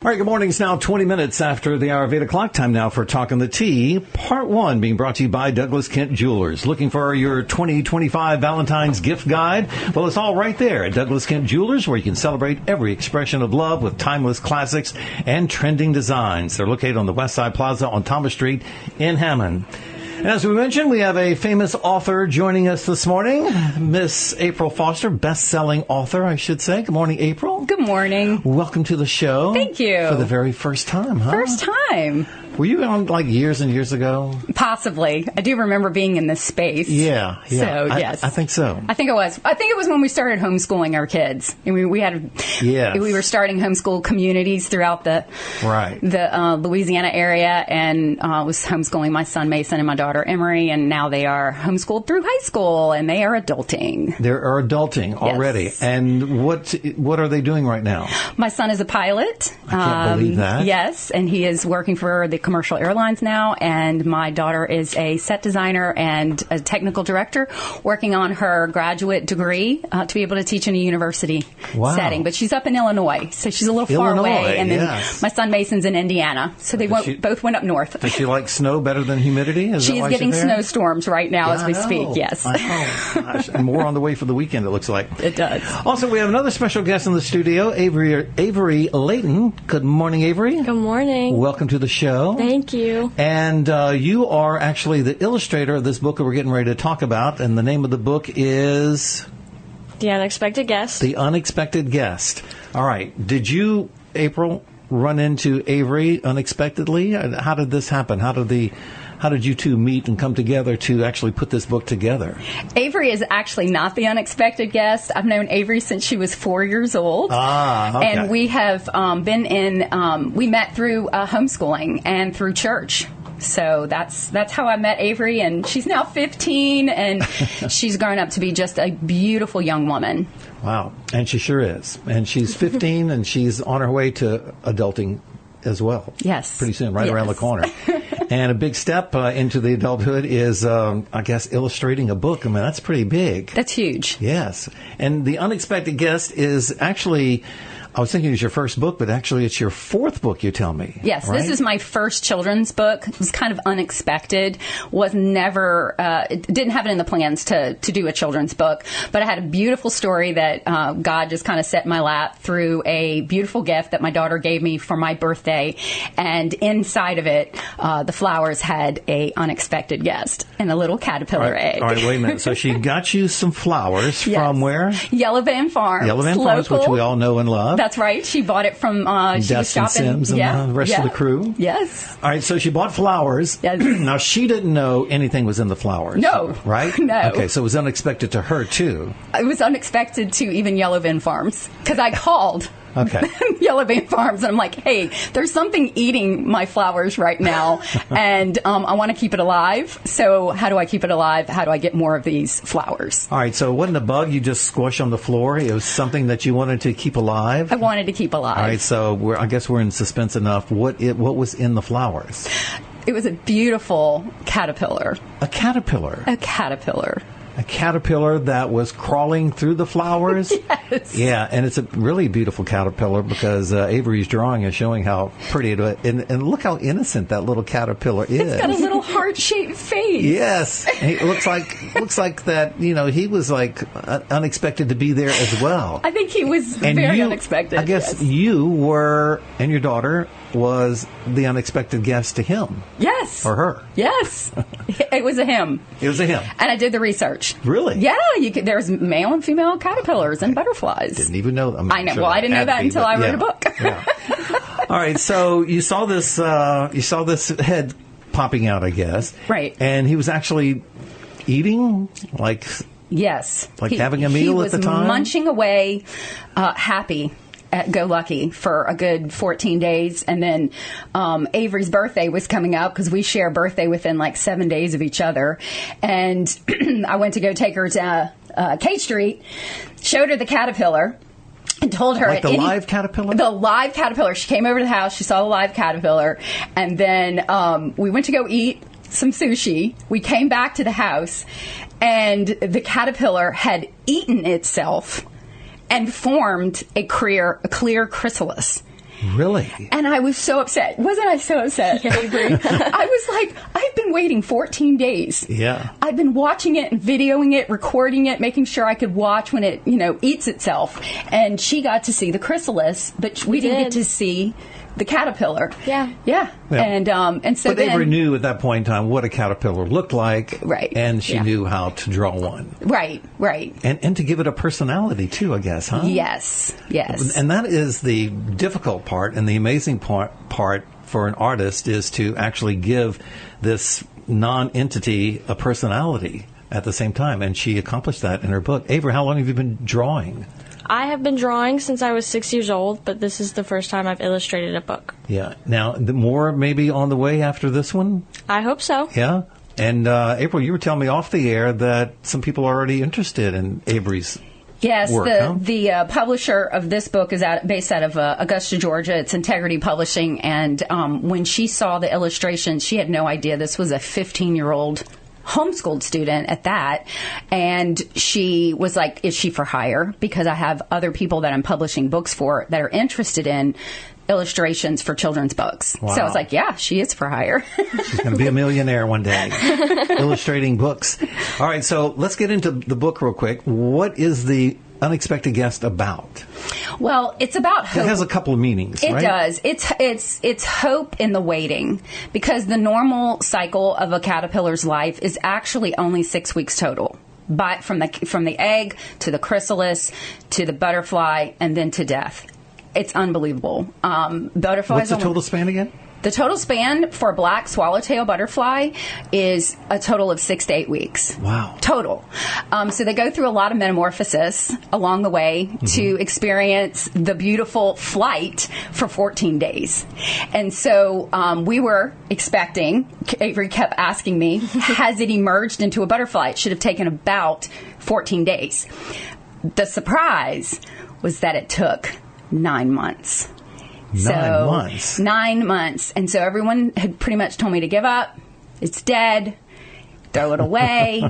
All right, good morning. It's now 20 minutes after the hour of 8 o'clock. Time now for Talking the Tea, Part 1, being brought to you by Douglas Kent Jewelers. Looking for your 2025 Valentine's gift guide? Well, it's all right there at Douglas Kent Jewelers, where you can celebrate every expression of love with timeless classics and trending designs. They're located on the West Side Plaza on Thomas Street in Hammond. And as we mentioned, we have a famous author joining us this morning, Miss April Foster, best-selling author, I should say. Good morning, April. Good morning. Welcome to the show. Thank you. For the very first time, huh? First time. Were you on like years and years ago? Possibly. I do remember being in this space. Yeah. So, yes. I think so. I think it was. I think it was when we started homeschooling our kids. And we were starting homeschool communities throughout the Louisiana area, and was homeschooling my son Mason and my daughter Avery, and now they are homeschooled through high school, and they are adulting. They are adulting already. Yes. And what are they doing right now? My son is a pilot. I can't believe that. Yes, and he is working for the commercial airlines now, and my daughter is a set designer and a technical director working on her graduate degree to be able to teach in a university setting. But she's up in Illinois, so she's a little far away. And then my son Mason's in Indiana, so they both went up north. Does she like snow better than humidity? She is getting snowstorms right now as we speak, yes. And more on the way for the weekend, it looks like. It does. Also, we have another special guest in the studio, Avery Leighton. Good morning, Avery. Good morning. Welcome to the show. Thank you. And you are actually the illustrator of this book that we're getting ready to talk about, and the name of the book is... The Unexpected Guest. The Unexpected Guest. All right. Did you, April, run into Avery unexpectedly? How did this happen? How did you two meet and come together to actually put this book together? Avery is actually not the unexpected guest. I've known Avery since she was 4 years old. Okay. And we have we met through homeschooling and through church. So that's how I met Avery, and she's now 15, and she's grown up to be just a beautiful young woman. Wow. And she sure is. And she's 15, and she's on her way to adulting as well. Yes. Pretty soon, right around the corner. And a big step into the adulthood is, I guess, illustrating a book. I mean, that's pretty big. That's huge. Yes. And The Unexpected Guest is actually... I was thinking it was your first book, but actually it's your fourth book, you tell me. Yes, right? This is my first children's book. It was kind of unexpected. Was never, didn't have it in the plans to do a children's book, but I had a beautiful story that God just kind of set in my lap through a beautiful gift that my daughter gave me for my birthday. And inside of it, the flowers had a unexpected guest and a little caterpillar egg. All right, wait a minute. So she got you some flowers from where? Yellow Van Farms. Yellow Van Farms, which we all know and love. That's right. She bought it from, she was shopping. Sims and the rest of the crew. Yes. All right, so she bought flowers. Yes. Now, she didn't know anything was in the flowers. No. Right? No. Okay, so it was unexpected to her, too. It was unexpected to even Yellow Van Farms, because I called. Okay. Yellow Van Farms, and I'm like, hey, there's something eating my flowers right now, and I want to keep it alive. So how do I keep it alive? How do I get more of these flowers? All right, so it wasn't a bug you just squashed on the floor. It was something that you wanted to keep alive? I wanted to keep alive. All right, so I guess we're in suspense enough. What was in the flowers? It was a beautiful caterpillar. A caterpillar? A caterpillar. A caterpillar that was crawling through the flowers? Yes. Yeah, and it's a really beautiful caterpillar because Avery's drawing is showing how pretty it is. And look how innocent that little caterpillar is. It's got a little heart-shaped face. Yes. It looks like that, he was like unexpected to be there as well. I think he was very unexpected. I guess you were, and your daughter was the unexpected guest to him. Yes. Or her. Yes. It was a him. It was a him. And I did the research. Really? Yeah. There's male and female caterpillars and butterflies. Didn't even know that. I know. Well, I didn't know that until I wrote a book. Yeah. All right. So you saw this head popping out, I guess. Right. And he was actually eating, like... Yes. Like having a meal at the time? He was munching away, happy. At Go Lucky for a good 14 days. And then Avery's birthday was coming up because we share birthday within like 7 days of each other. And I went to go take her to K Street, showed her the caterpillar, and told her... Like the live caterpillar? The live caterpillar. She came over to the house. She saw the live caterpillar. And then we went to go eat some sushi. We came back to the house, and the caterpillar had eaten itself and formed a clear chrysalis. Really? And I was so upset. Wasn't I so upset, Avery? I was like, I've been waiting 14 days. Yeah. I've been watching it and videoing it, recording it, making sure I could watch when it, eats itself. And she got to see the chrysalis, but we didn't get to see the caterpillar. Yeah. Yeah. And so but Avery knew at that point in time what a caterpillar looked like. Right. And she knew how to draw one. Right. And to give it a personality too, I guess, huh? Yes. And that is the difficult part, and the amazing part for an artist is to actually give this non-entity a personality at the same time. And she accomplished that in her book. Avery, how long have you been drawing? I have been drawing since I was 6 years old, but this is the first time I've illustrated a book. Yeah. Now, more maybe on the way after this one? I hope so. Yeah. And April, you were telling me off the air that some people are already interested in Avery's work, the publisher of this book is based out of Augusta, Georgia. It's Integrity Publishing. And when she saw the illustrations, she had no idea this was a 15-year-old homeschooled student at that, and she was like, is she for hire? Because I have other people that I'm publishing books for that are interested in illustrations for children's books. Wow. So I was like, yeah, she is for hire. She's going to be a millionaire one day, illustrating books. All right, so let's get into the book real quick. What is the Unexpected Guest about? Well, it's about hope. It has a couple of meanings, right? It does. It's hope in the waiting, because the normal cycle of a caterpillar's life is actually only 6 weeks total. From the egg to the chrysalis to the butterfly and then to death. It's unbelievable. Butterflies. What's the total span again? The total span for black swallowtail butterfly is a total of 6 to 8 weeks. Wow. Total. So they go through a lot of metamorphosis along the way to experience the beautiful flight for 14 days. And so we were expecting, Avery kept asking me, has it emerged into a butterfly? It should have taken about 14 days. The surprise was that it took 9 months. 9 months. 9 months. And so everyone had pretty much told me to give up. It's dead. Throw it away.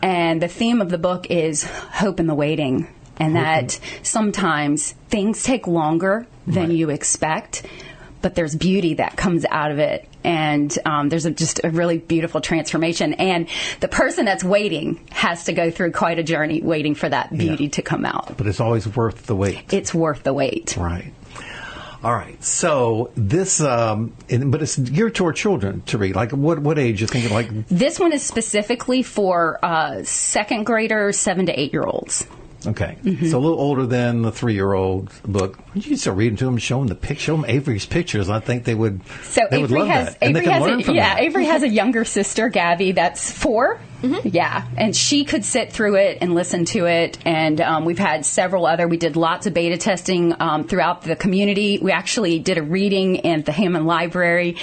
And the theme of the book is hope in the waiting. And that sometimes things take longer than you expect, but there's beauty that comes out of it. And there's just a really beautiful transformation. And the person that's waiting has to go through quite a journey waiting for that beauty to come out. But it's always worth the wait. It's worth the wait. Right. All right. So this, but it's geared toward children to read. Like what age you think? Like this one is specifically for second graders, 7 to 8 year olds. Okay. So a little older than the 3-year-old book. You start reading to them, show them Avery's pictures. I think they would. So they would love that. And they can learn from that. Avery has a younger sister, Gabby, that's 4. Yeah, and she could sit through it and listen to it. And we've had several other. We did lots of beta testing throughout the community. We actually did a reading at the Hammond Library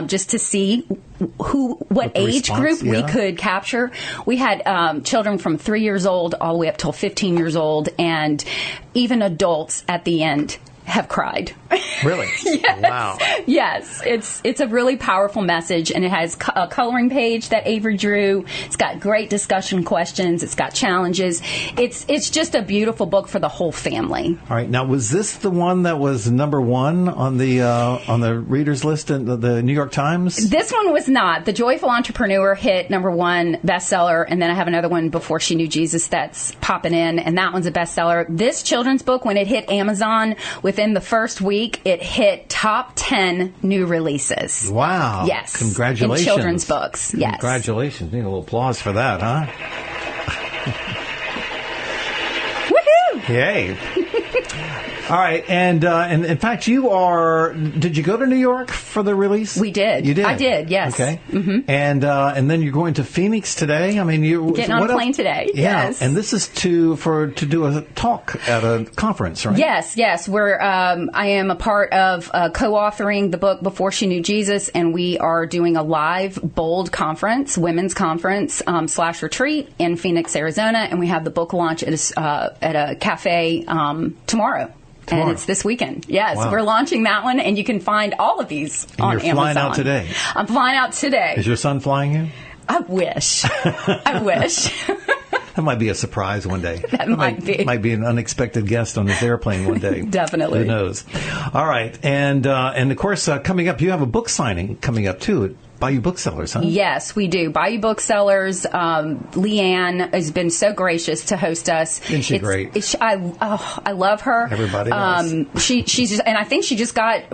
just to see what age group we could capture. We had children from 3 years old all the way up till 15 years old, and even adults at the end have cried. Really? Yes. Wow. Yes. It's a really powerful message, and it has a coloring page that Avery drew. It's got great discussion questions. It's got challenges. It's just a beautiful book for the whole family. All right. Now, was this the one that was number 1 on the readers list in the New York Times? This one was not. The Joyful Entrepreneur hit number 1 bestseller, and then I have another one, Before She Knew Jesus, that's popping in, and that one's a bestseller. This children's book, when it hit Amazon within the first week, it hit top 10 new releases. Wow. Yes. Congratulations. In children's books. Yes. Congratulations. Need a little applause for that, huh? Woohoo! Yay. All right, and in fact, did you go to New York for the release? We did. You did? I did, yes. Okay. Mm-hmm. And then you're going to Phoenix today? I mean, you're getting on a plane today, yeah. Yes. And this is to do a talk at a conference, right? Yes. I am a part of co-authoring the book Before She Knew Jesus, and we are doing a live Bold conference, women's conference / retreat in Phoenix, Arizona, and we have the book launch at a cafe tomorrow. And it's this weekend. Yes, wow. We're launching that one, and you can find all of these on Amazon. You're flying out today? I'm flying out today. Is your son flying you? I wish. I wish. That might be a surprise one day. That might be. Might be an unexpected guest on this airplane one day. Definitely. Who knows? All right. And of course, coming up, you have a book signing coming up, too, at Bayou Booksellers, huh? Yes, we do. Bayou Booksellers. Leanne has been so gracious to host us. Isn't she great? I love her. Everybody does. She's just, and I think she just got,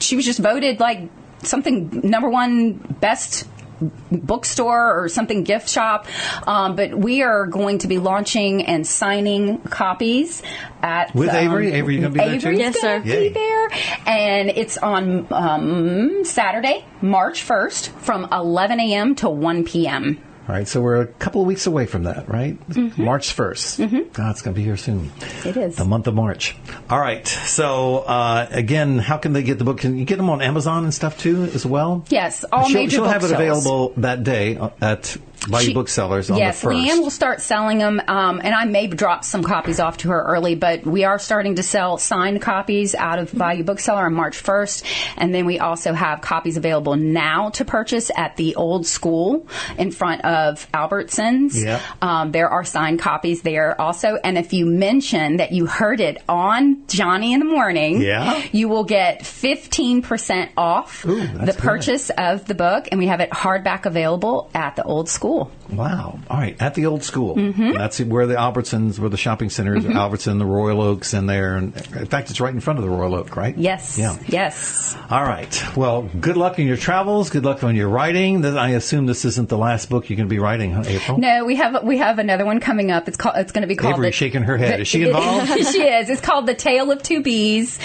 she was just voted like something #1 best bookstore or something gift shop, but we are going to be launching and signing copies at with Avery. Avery, you going to be there too? Yes, sir. Be there, and it's on Saturday, March 1st, from 11 a.m. to 1 p.m. All right, so we're a couple of weeks away from that, right? Mm-hmm. March 1st. Mm-hmm. God, it's going to be here soon. It is. The month of March. All right, so again, how can they get the book? Can you get them on Amazon and stuff too as well? Yes, all major She'll have it bookshelves. Available that day at Bayou Booksellers on the 1st. Yes, Leanne will start selling them, and I may drop some copies off to her early, but we are starting to sell signed copies out of Bayou Bookseller on March 1st, and then we also have copies available now to purchase at the Old School in front of Albertsons. Yeah. There are signed copies there also, and if you mention that you heard it on Johhny in the Morning, you will get 15% off the purchase of the book, and we have it hardback available at the Old School. Wow. All right. At the Old School. Mm-hmm. That's where the Albertsons, where the shopping centers, Albertson, the Royal Oaks in there. And in fact, it's right in front of the Royal Oak, right? Yes. Yeah. Yes. All right. Well, good luck in your travels. Good luck on your writing. I assume this isn't the last book you're going to be writing, huh, April? No, we have another one coming up. It's going to be called Avery shaking her head. Is she involved? She is. It's called The Tale of Two Bees.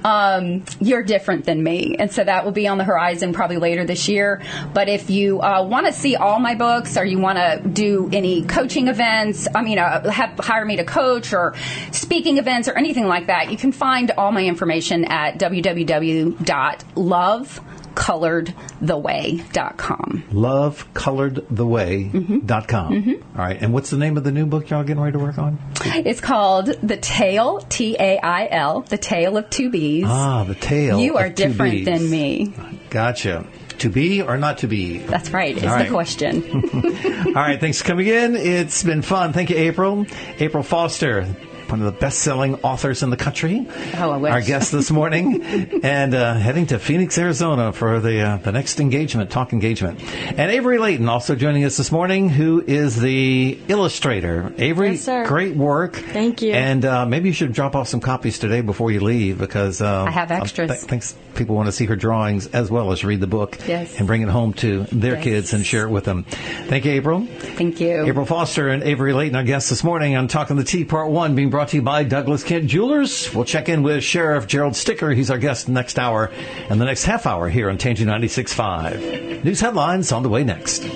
You're different than me. And so that will be on the horizon probably later this year. But if you want to see all my books, or you want to do any coaching events, hire me to coach or speaking events or anything like that, you can find all my information at www.lovecoloredtheway.com. Lovecoloredtheway.com. Mm-hmm. All right. And what's the name of the new book y'all getting ready to work on? It's called The Tale, T-A-I-L, The Tale of Two Bees. Ah, The Tale You are of Two different Bees. than me. Gotcha. To be or not to be? That's right. Is the question. All right. Thanks for coming in. It's been fun. Thank you, April. April Foster, one of the best-selling authors in the country. Oh, I wish. Our guest this morning. And heading to Phoenix, Arizona for the next engagement, talk engagement. And Avery Leighton also joining us this morning, who is the illustrator. Avery, yes, sir. Great work. Thank you. And maybe you should drop off some copies today before you leave, because I have extras. Thanks. People want to see her drawings as well as read the book. Yes. And bring it home to their kids and share it with them. Thank you, April. Thank you. April Foster and Avery Leighton, our guests this morning on Talking the Tea Part 1, being brought to you by Douglas Kent Jewelers. We'll check in with Sheriff Gerald Sticker. He's our guest next hour and the next half hour here on TANGI 96.5. News headlines on the way next.